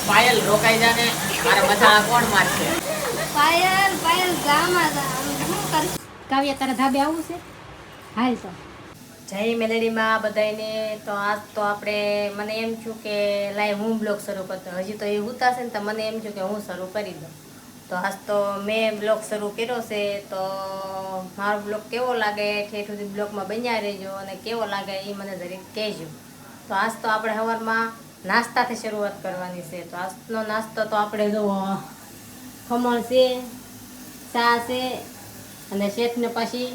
પાયલ રોકાઈ જાને મારે મસાલા કોણ મારશે? પાયલ પાયલ ગામમાં શું કર? કાવ્ય તારા ધાબે આવું છે? હાલ તો જય મેલેડીમાં બધાને. તો આજ તો આપણે મને એમ છું કે લાઈ હું બ્લોગ શરૂ કરતો. હજી તો એ ઉતારશે ને તો મને એમ છું કે હું શરૂ કરી દઉં. તો આજ તો મેં બ્લોગ શરૂ કર્યો છે. તો મારો બ્લોગ કેવો લાગે ઠેઠ સુધી બ્લોગમાં બન્યા રહેજો અને કેવો લાગે એ મને જરીક કહેજો. તો આજ તો આપણે સવારમાં નાસ્તાથી શરૂઆત કરવાની છે. તો આજનો નાસ્તો તો આપણે જો ખમણ છે, ચા છે અને શેઠને પાછી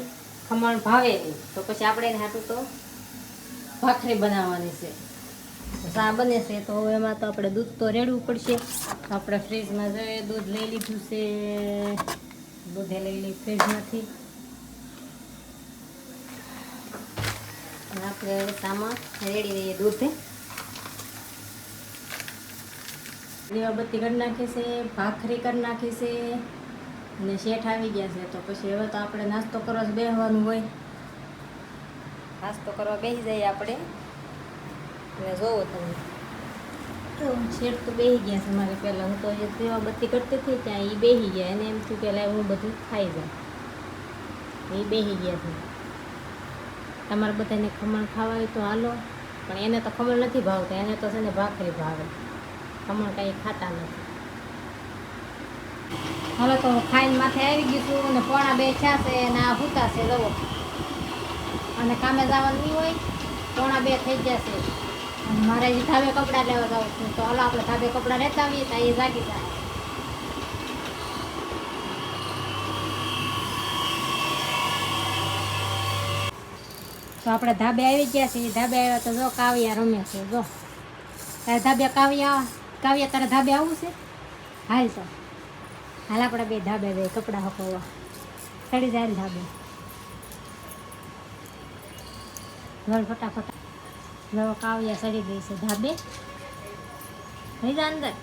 ખમણ ભાવે નહીં તો પછી આપણે એને હાટું તો ભાખરી બનાવવાની છે. ચા બને છે તો એમાં તો આપણે દૂધ તો રેડવું પડશે. તો આપણે ફ્રીજમાં જોઈએ દૂધ લઈ લીધું છે. દૂધે લઈ લઈ ફ્રીજમાંથી આપણે સામાં રેડી રહીએ દૂધે. દીવાબત્તી કરી નાખી છે, ભાખરી કરી નાખી છે અને શેઠ આવી ગયા છે. તો પછી હવે તો આપણે નાસ્તો કરવા બેસવાનું હોય. નાસ્તો કરવા બેસી જઈએ આપણે. અને જોવો તમે તો શેઠ તો બેસી ગયા છે મારે પહેલાં. હું તો જે દીવાબત્તી કરતી હતી ત્યાં એ બેસી ગયા. એને એમ થયું પહેલાં હું બધું ખાઈ જાઉં. એ બેસી ગયા છે. તમારે બધાને ખમણ ખાવા હોય તો હાલો, પણ એને તો ખમણ નથી ભાવતા. એને તો છે ને ભાખરી ભાવે. ખમણ કાંઈ ખાતા નથી. હાલો તો ખાઈને માથે આવી ગયું છું અને 1:45 થયા છે અને આ ભૂતા છે જવો. અને કામે જવાનું નહીં હોય 1:45 થઈ જશે. મારે જે ધાબે કપડાં લેવા જાઉં છું. તો હાલો આપણે ધાબે કપડાં લેતા આવીએ તો એ જાગી જાય. તો આપણે ધાબે આવી ગયા છીએ. ધાબે આવ્યા તો જો કાવ્યા રમે છે. જો તારે ધાબે કાવ્યા તારે ધાબે આવવું છે? હાલ તો હાલ આપણે બે ધાબે બે કપડાં હકવવા ચડી જાય ધાબે. ઘર ફટાફટ જો કાવ્યા ચડી ગઈ છે ધાબે. થઈ જા અંદર.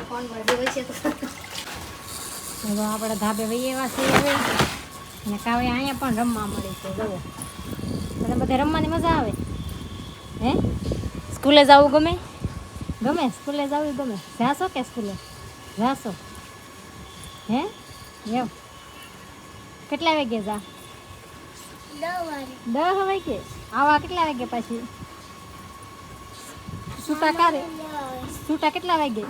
ફોન મળતી હોય છે તો આપણે ધાબે વહી એવા છીએ હવે. અને કાવ્યા અહીંયા પણ રમવા મળે છે. જુઓ તને બધે રમવાની મજા આવે? હે સ્કૂલે જવું ગમે? ગમે સ્કૂલે જવું ગમે? જાશો કે સ્કૂલે જાશો? હે એમ કેટલા વાગે જા? 10 વાગે. આવા કેટલા વાગે પાછી છૂટા કારે? છૂટા કેટલા વાગે?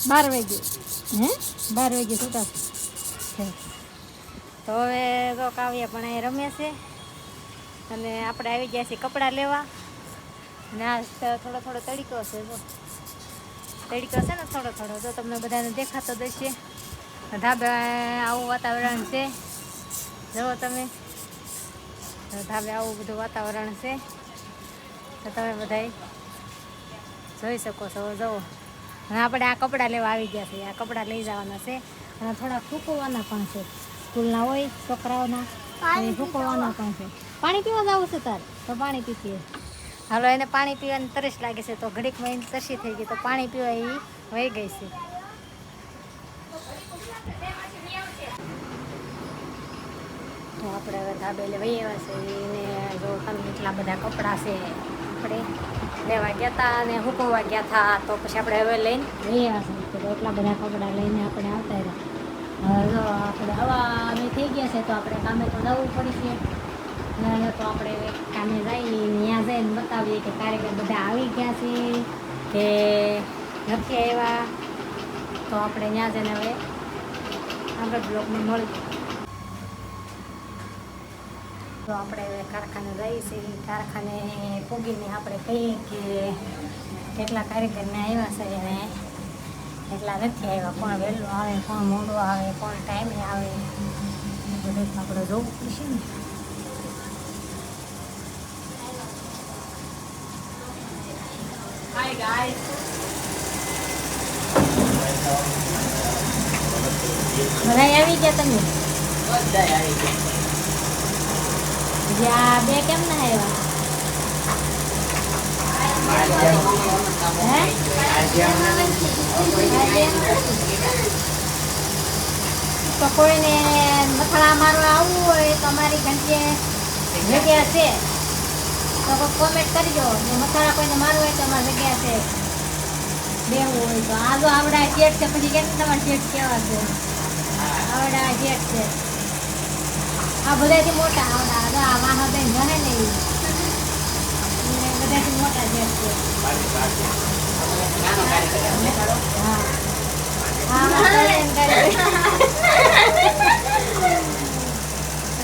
12 વાગે. હે 12 વાગે છૂટા છે. તો હવે તો કાવ્યા પણ અહીં રમે છે અને આપણે આવી ગયા છીએ કપડાં લેવા. અને આ થોડો થોડો તડકો છે. જો તડકો છે ને થોડો થોડો તો તમને બધાને દેખાતો જશે. ધાબે આવું વાતાવરણ છે. જુઓ તમે ધાબે આવું બધું વાતાવરણ છે. તો તમે બધા જોઈ શકો છો. જુઓ અને આપણે આ કપડાં લેવા આવી ગયા છીએ. આ કપડાં લઈ જવાના છે અને થોડા સૂકવવાના પણ છે. સ્કૂલના હોય છોકરાઓના સૂકવવાના પણ છે. પાણી પીવા જવું છે તારે તો પાણી પીતીએ. હાલો એને પાણી પીવાની તરસ લાગે છે તો ઘડીકમાં એની તરસી થઈ ગઈ તો પાણી પીવા એ વહી ગઈ છે. તો આપણે હવે ધાબે વહી આવ્યા છે. એને જો તમે એટલા બધા કપડાં છે આપણે લેવા ગયા હતા અને સૂકવવા ગયા હતા. તો પછી આપણે હવે લઈને વહી આવ્યા છે. તો એટલા બધા કપડાં લઈને આપણે આવતા રહ્યા. જો આપણે હવા અમે થઈ ગયા છે તો આપણે કામે તો જવું પડશે. તો આપણે કામે જઈએ ત્યાં જઈને બતાવીએ કે કારીગર બધા આવી ગયા છે કે નથી આવ્યા. તો આપણે ત્યાં જઈને હવે આગળ બ્લોગમાં મળી. તો આપણે કારખાને જઈએ છીએ. કારખાને પૂગીને આપણે કહીએ કે કેટલા કારીગરને આવ્યા છે અને એટલા નથી આવ્યા. કોણ વહેલું આવે, કોણ મોડું આવે, કોણ ટાઈમે આવે, બધું આપણે જોવું પડશે ને. Hi guys. બધા આવી ગયા તમે? બધા આવી ગયા. જ્યાં બે કેમ ના આવ્યા? તો કોઈને મથાળા મારવા આવવું હોય તો અમારી ઘંટીએ જગ્યા છે. તો તો કોઈ કોમેન્ટ કરજો જો મસાલા કોઈને મારવું હોય તો અમારી જગ્યા છે બેવું હોય તો આ જો આવડા જેટ છે પછી કેટલા તમારે જેટ કેવા છે આવડા જેટ છે આ બધાથી મોટા આવડા જો આ માનો બેન ગણે ને ઈ. એ બધાથી મોટા જેટ છે નાનો કારીગર એમ દેખાડો. હા હા મારા બેન કરે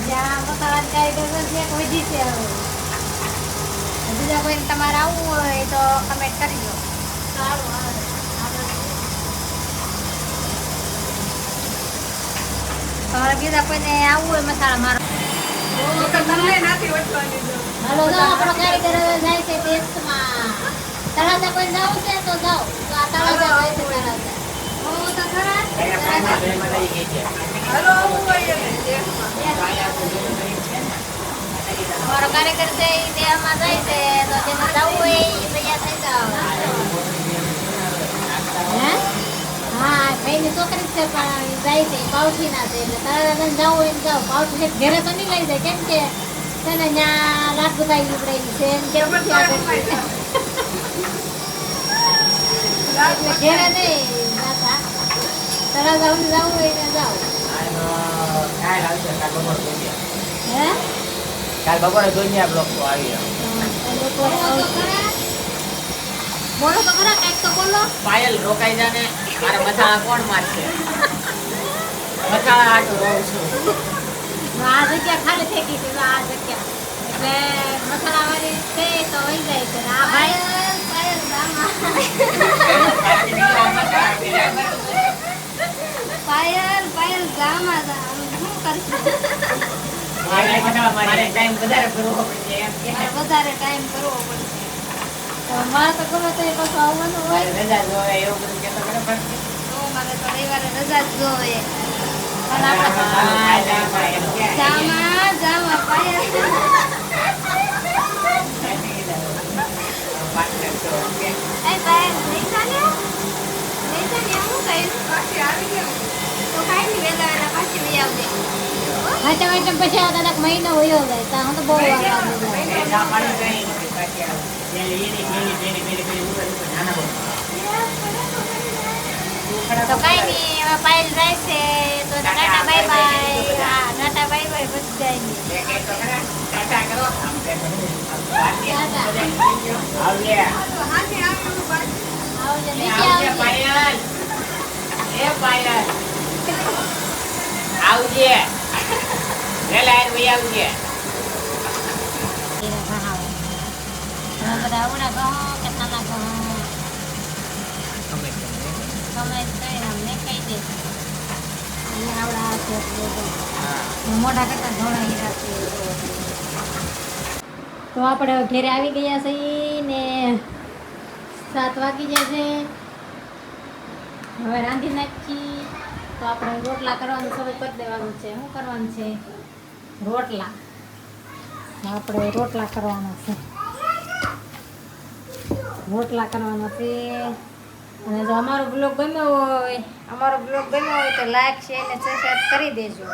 જ્યાં મસાલા કારીગર છે કોઈ દી છે હવે બીજા કોઈને તમારે આવવું હોય તો કમેન્ટ કરજો સારું આવે તમારે બીજા કોઈને આવવું હોય મસાલા મારો હાલો જાઓ આપણો કારીગર જાય છે ટેસ્ટમાં તળાજા કોઈ જાવું છે તો જાઓ તો આ તળાજા હોય છે તળાજા ઓ તો ખરા અહીંયા કાંઈમાં બેમાં લઈ ગઈ છે. અમારો કારીગર છે એ દેહમાં જાય છે તો જેને જવું હોય એ તૈયાર થઈ જાઓ હે હા ભાઈની છોકરી છે પણ જાય છે પાવઠી ના છે એટલે તારે જવું હોય ને જાઓ પાવઠી ઘરે તો નહીં લઈ જાય કેમ કે છે ને ત્યાં લાડુ કાઈ ઉપડેલી છે એમ કેમ નથી આગળ એટલે ઘરે નહીં જાતા તારા જવું હોય ને જાઓ આનો કાલ આવશે, કાલ બપોરે જોઈએ. હે કાલ બપોરે જોઈએ આ બ્લોગ તો આવી રહ્યો. બોલો તો ખરા કંઈક તો બોલો પાયલ રોકાઈ જા ને મારા મસાલા કોણ મારશે? મસાલા આટલું રહું છું. આ જગ્યા ખાલી થઈ ગઈ છે આ જગ્યા એટલે મસાલા વાળી છે તો વહી જાય છે આ ભાઈ પાયલ ગામમાં શું કરશું મારે ટાઈમ વધારે કરવો પડશે એમ કે. વધારે ટાઈમ કરવો પડશે તો મારે તો ગમે તો પાછું આવવાનું હોય રજા જોવે એવું બધું કહેતો ખરો પણ. તો મારે તો રવિવારે રજા જ જોઈએ પણ હા, આપણે એમ કે. જામા પાયલ પાર્ટનર તો એમ કે. એ પાયલ લઈ જાને હું કહીશ પાછી આવી ગયો તો કાંઈ નહીં વેલા પાછી લઈ આવજે હાચા પછી આ કદાચ મહિનો વયો જાય તો હું તો બહુ વાર લાગે ચા પાણી કંઈ નથી. પાછી આવે. પેલી પેલી ઉપર નાના બહુ. તો કાંઈ નહીં હવે પાયલ જાય છે તો ટાટા બાય બાય હા ટાટા બાય બાય બસ જાય નહીં બે કે તો ખરા. ટાટા કરો. ટાટા. આવજે. આવજે નીચે આવજે આવજે પાયલ. એ પાયલ. આવજે. વેલા આવીને વહી આવજે. એને ભણાવો તમે બધા ઉના કહો કે નાના કહો ગમે તે. તમે કઈ અમને કહી દે આવડા છે હા. મોઢા કરતા ધોળા હીરા છે તો આપણે ઘરે આવી ગયા છીએ ને 7 વાગી ગયા છે હવે રાંધી નાખી તો આપણે રોટલા કરવાનું શરૂ કરી દેવાનું છે શું કરવાનું છે રોટલા તો આપણે રોટલા કરવાના છે અને જો અમારો બ્લોગ ગમ્યો હોય તો લાઈક શેર ને સબસ્ક્રાઈબ કરી દેજો